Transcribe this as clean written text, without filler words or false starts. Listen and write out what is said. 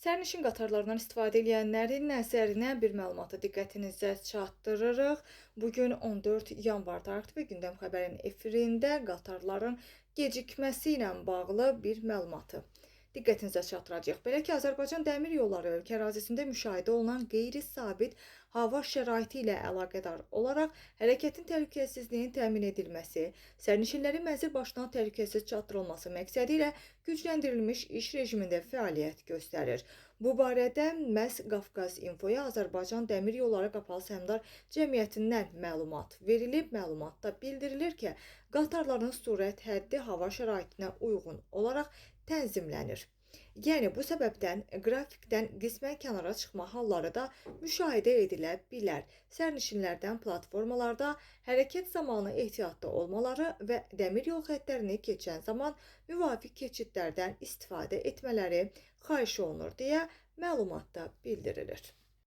Sərnişin qatarlarından istifadə edənlərin nəzərinə bir məlumatı diqqətinizə çatdırırıq. Bugün 14 yanvar tarixli və Gündəm xəbərin efirində qatarların gecikməsi ilə bağlı bir məlumatı diqqətinizə çatdıracağıq. Belə ki, Azərbaycan Dəmir Yolları ölkə ərazisində müşahidə olunan qeyri-sabit hava şəraiti ilə əlaqədar olaraq hərəkətin təhlükəsizliyinin təmin edilməsi, sərnişinlərin mənzil başına təhlükəsiz çatdırılması məqsədi ilə gücləndirilmiş iş rejimində fəaliyyət göstərir. Bu barədə məhz Qafqaz İnfoya Azərbaycan Dəmir Yolları Qapalı Səhmdar Cəmiyyətindən məlumat verilib. Məlumatda bildirilir ki, qatarların sürət həddi hava şəraitinə uyğun olaraq tənzimlənir. Yəni bu səbəbdən qrafikdən qismən kənara çıxma halları da müşahidə edilə bilər. Sərnişinlərdən platformalarda hərəkət zamanı ehtiyatlı olmaları və dəmir yol xəttlərini keçən zaman müvafiq keçidlərdən istifadə etmələri xahiş olunur deyə məlumatda bildirilir.